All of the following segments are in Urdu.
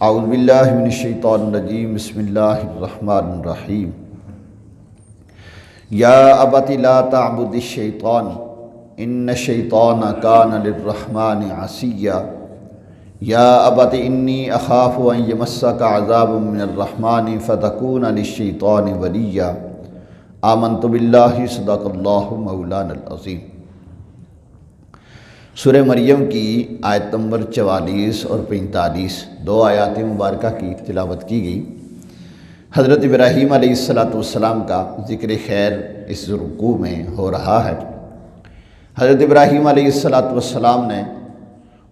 اعوذ باللہ من الشیطان الرجیم بسم اللہ الرحمن الرحیم یا ابت لا تعبد الشیطان ان الشیطان کان للرحمن عصیا یا ابت انی اخاف ان یمسک عذاب من الرحمن فتکون للشیطان ولیا آمنت باللہ صدق اللہ مولانا العظیم۔ سورہ مریم کی آیت نمبر 44 اور 45 دو آیات مبارکہ کی تلاوت کی گئی۔ حضرت ابراہیم علیہ السلام کا ذکر خیر اس رکوع میں ہو رہا ہے۔ حضرت ابراہیم علیہ السلام نے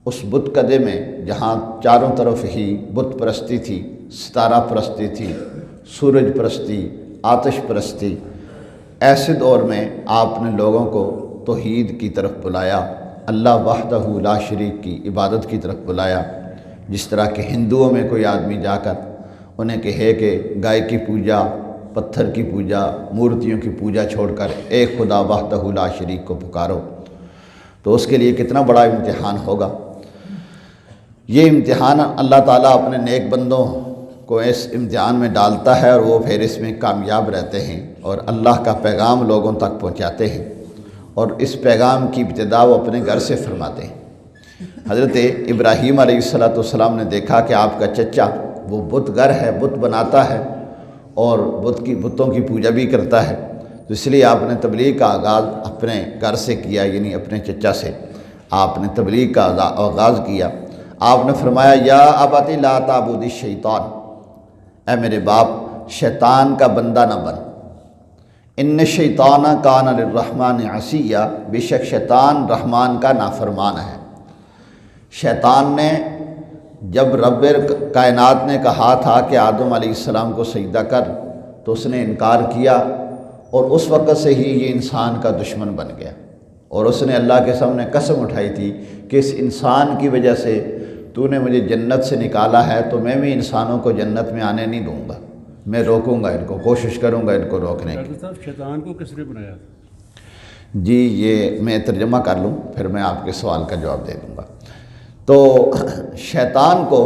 اس بت کدے میں جہاں چاروں طرف ہی بت پرستی تھی، ستارہ پرستی تھی، سورج پرستی، آتش پرستی، ایسے دور میں آپ نے لوگوں کو توحید کی طرف بلایا، اللہ وحدہ لا شریک کی عبادت کی طرف بلایا۔ جس طرح کہ ہندوؤں میں کوئی آدمی جا کر انہیں کہے کہ گائے کی پوجا، پتھر کی پوجا، مورتیوں کی پوجا چھوڑ کر ایک خدا وحدہ لا شریک کو پکارو، تو اس کے لیے کتنا بڑا امتحان ہوگا۔ یہ امتحان اللہ تعالیٰ اپنے نیک بندوں کو اس امتحان میں ڈالتا ہے اور وہ پھر اس میں کامیاب رہتے ہیں اور اللہ کا پیغام لوگوں تک پہنچاتے ہیں، اور اس پیغام کی ابتدا وہ اپنے گھر سے فرماتے ہیں۔ حضرت ابراہیم علیہ السلام نے دیکھا کہ آپ کا چچا وہ بت گر ہے، بت بناتا ہے اور بتوں کی پوجا بھی کرتا ہے، تو اس لیے آپ نے تبلیغ کا آغاز اپنے گھر سے کیا، یعنی اپنے چچا سے آپ نے تبلیغ کا آغاز کیا۔ آپ نے فرمایا یا ابت لا تعبد الشیطان، اے میرے باپ شیطان کا بندہ نہ بن، ان الشیطان کان للرحمن عصیا، بے شک شیطان رحمان کا نافرمان ہے۔ شیطان نے جب رب کائنات نے کہا تھا کہ آدم علیہ السلام کو سجدہ کر تو اس نے انکار کیا، اور اس وقت سے ہی یہ انسان کا دشمن بن گیا، اور اس نے اللہ کے سامنے قسم اٹھائی تھی کہ اس انسان کی وجہ سے تو نے مجھے جنت سے نکالا ہے، تو میں بھی انسانوں کو جنت میں آنے نہیں دوں گا، میں روکوں گا ان کو، کوشش کروں گا ان کو روکنے کی۔ شیطان کو کس نے بنایا تھا؟ جی یہ میں ترجمہ کر لوں پھر میں آپ کے سوال کا جواب دے دوں گا۔ تو شیطان کو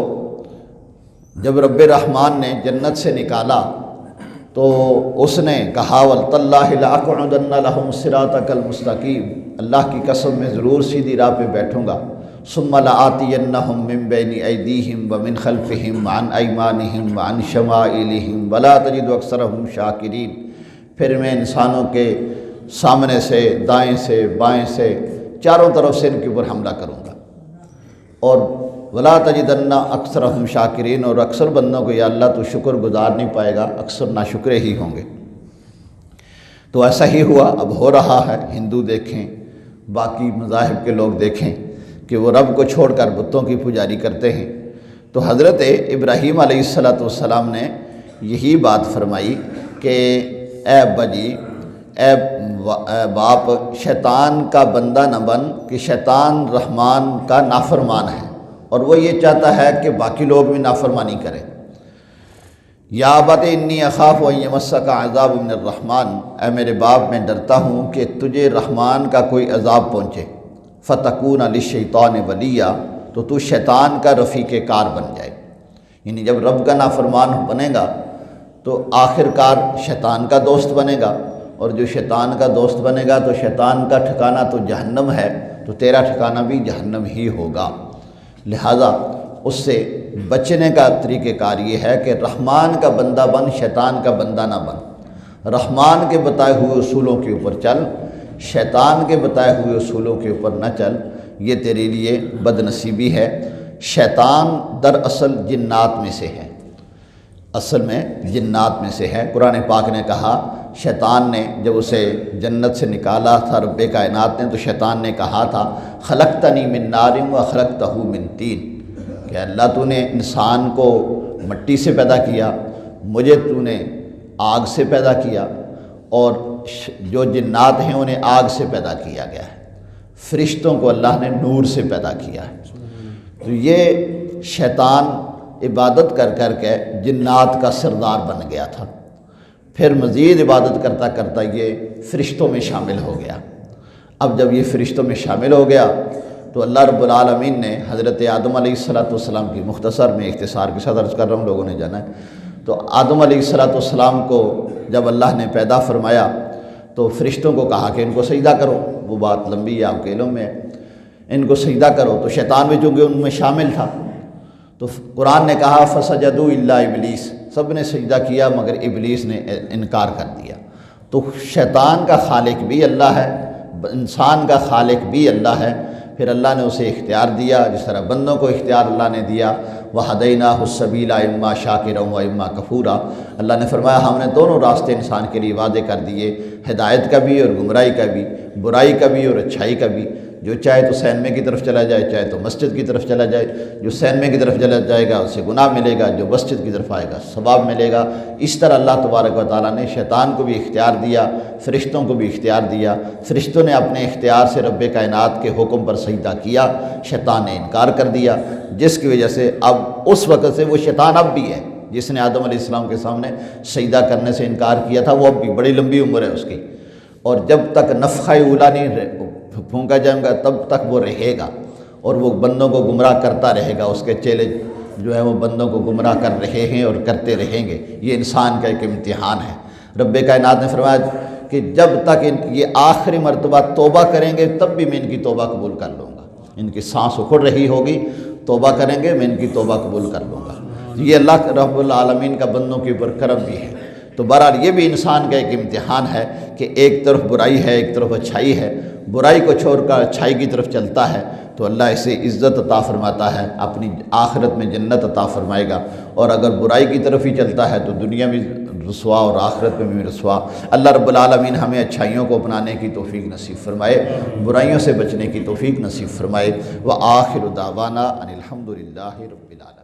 جب رب رحمان نے جنت سے نکالا تو اس نے کہا وَالتَّاللَّهِ لَأَقْعُدَنَّ لَهُمْ صِرَاطَكَ الْمُسْتَقِيمَ، اللہ کی قسم میں ضرور سیدھی راہ پہ بیٹھوں گا۔ ثُمَّ لَآتِيَنَّهُم مِّن بَيْنِ أَيْدِيهِمْ وَمِنْ خَلْفِهِمْ وَعَنْ أَيْمَانِهِمْ وَعَنْ شَمَائِلِهِمْ وَلَا تَجِدُ أَكْثَرَهُمْ شَاكِرِينَ، پھر میں انسانوں کے سامنے سے، دائیں سے، بائیں سے، چاروں طرف سے ان کے اوپر حملہ کروں گا، اور وَلَا تَجِدَنَّ أَكْثَرَهُمْ شَاكِرِينَ، اور اکثر بندوں کو یا اللہ تو شکر گزار نہیں پائے گا، اکثر ناشکرے ہی ہوں گے۔ تو ایسا ہی ہوا، اب ہو رہا ہے۔ ہندو دیکھیں، باقی مذاہب کے لوگ دیکھیں کہ وہ رب کو چھوڑ کر بتوں کی پجاری کرتے ہیں۔ تو حضرت ابراہیم علیہ السلام نے یہی بات فرمائی کہ اے ابا جی، اے باپ، شیطان کا بندہ نہ بن کہ شیطان رحمان کا نافرمان ہے، اور وہ یہ چاہتا ہے کہ باقی لوگ بھی نافرمانی کریں۔ یا ابت انی اخاف ان یمسک عذاب من الرحمن، اے میرے باپ میں ڈرتا ہوں کہ تجھے رحمان کا کوئی عذاب پہنچے، فتکون للشیطان ولیا، تو شیطان کا رفیق کار بن جائے، یعنی جب رب کا نافرمان بنے گا تو آخر کار شیطان کا دوست بنے گا، اور جو شیطان کا دوست بنے گا تو شیطان کا ٹھکانہ تو جہنم ہے، تو تیرا ٹھکانہ بھی جہنم ہی ہوگا۔ لہٰذا اس سے بچنے کا طریقہ کار یہ ہے کہ رحمان کا بندہ بن، شیطان کا بندہ نہ بن، رحمان کے بتائے ہوئے اصولوں کے اوپر چل، شیطان کے بتائے ہوئے اصولوں کے اوپر نہ چل، یہ تیرے لیے بد نصیبی ہے۔ شیطان دراصل جنات میں سے ہے، اصل میں جنات میں سے ہے۔ قرآن پاک نے کہا، شیطان نے جب اسے جنت سے نکالا تھا رب کائنات نے، تو شیطان نے کہا تھا خلقتنی من نار وخلقتہ من طین، کہ اللہ تو نے انسان کو مٹی سے پیدا کیا، مجھے تو نے آگ سے پیدا کیا، اور جو جنات ہیں انہیں آگ سے پیدا کیا گیا ہے، فرشتوں کو اللہ نے نور سے پیدا کیا ہے۔ تو یہ شیطان عبادت کر کر کے جنات کا سردار بن گیا تھا، پھر مزید عبادت کرتا کرتا یہ فرشتوں میں شامل ہو گیا۔ اب جب یہ فرشتوں میں شامل ہو گیا تو اللہ رب العالمین نے حضرت آدم علیہ السلام کی مختصر میں اختصار کے ساتھ عرض کر رہا ہوں، لوگوں نے جانا ہے، تو آدم علیہ السلام کو جب اللہ نے پیدا فرمایا تو فرشتوں کو کہا کہ ان کو سجدہ کرو، وہ بات لمبی ہے آپ کے علم میں ہے، ان کو سجدہ کرو، تو شیطان بھی چونکہ ان میں شامل تھا، تو قرآن نے کہا فسجدوا الا ابلیس، سب نے سجدہ کیا مگر ابلیس نے انکار کر دیا۔ تو شیطان کا خالق بھی اللہ ہے، انسان کا خالق بھی اللہ ہے، پھر اللہ نے اسے اختیار دیا جس طرح بندوں کو اختیار اللہ نے دیا، وَهَدَيْنَاهُ السَّبِيلَ إِمَّا شَاكِرًا وَإِمَّا كَفُورًا، اللہ نے فرمایا ہم نے دونوں راستے انسان کے لیے وعدے کر دیے، ہدایت کا بھی اور گمراہی کا بھی، برائی کا بھی اور اچھائی کا بھی، جو چاہے تو سینمے کی طرف چلا جائے، چاہے تو مسجد کی طرف چلا جائے، جو سینمے کی طرف چلا جائے گا اسے گناہ ملے گا، جو مسجد کی طرف آئے گا ثواب ملے گا۔ اس طرح اللہ تبارک و تعالیٰ نے شیطان کو بھی اختیار دیا، فرشتوں کو بھی اختیار دیا، فرشتوں نے اپنے اختیار سے رب کائنات کے حکم پر سجدہ کیا، شیطان نے انکار کر دیا، جس کی وجہ سے اب اس وقت سے وہ شیطان اب بھی ہے، جس نے آدم علیہ السلام کے سامنے سجدہ کرنے سے انکار کیا تھا، وہ اب بھی بڑی لمبی عمر ہے اس کی، اور جب تک نفخہ اولا نہیں پھونکا جائے گا تب تک وہ رہے گا، اور وہ بندوں کو گمراہ کرتا رہے گا، اس کے چیلے جو ہے وہ بندوں کو گمراہ کر رہے ہیں اور کرتے رہیں گے۔ یہ انسان کا ایک امتحان ہے۔ رب کائنات نے فرمایا کہ جب تک یہ آخری مرتبہ توبہ کریں گے تب بھی میں ان کی توبہ قبول کر لوں گا، ان کی سانس اکھڑ رہی ہوگی، توبہ کریں گے میں ان کی توبہ قبول کر لوں گا۔ یہ اللہ رب العالمین کا بندوں کے اوپر کرم بھی ہے۔ تو بہرحال یہ بھی انسان کا ایک امتحان ہے کہ ایک طرف برائی ہے ایک طرف اچھائی ہے، برائی کو چھوڑ کر اچھائی کی طرف چلتا ہے تو اللہ اسے عزت عطا فرماتا ہے، اپنی آخرت میں جنت عطا فرمائے گا، اور اگر برائی کی طرف ہی چلتا ہے تو دنیا میں رسوا اور آخرت میں بھی رسوا۔ اللہ رب العالمین ہمیں اچھائیوں کو اپنانے کی توفیق نصیب فرمائے، برائیوں سے بچنے کی توفیق نصیب فرمائے۔ وآخر دعوانا ان الحمد للہ رب العالمین۔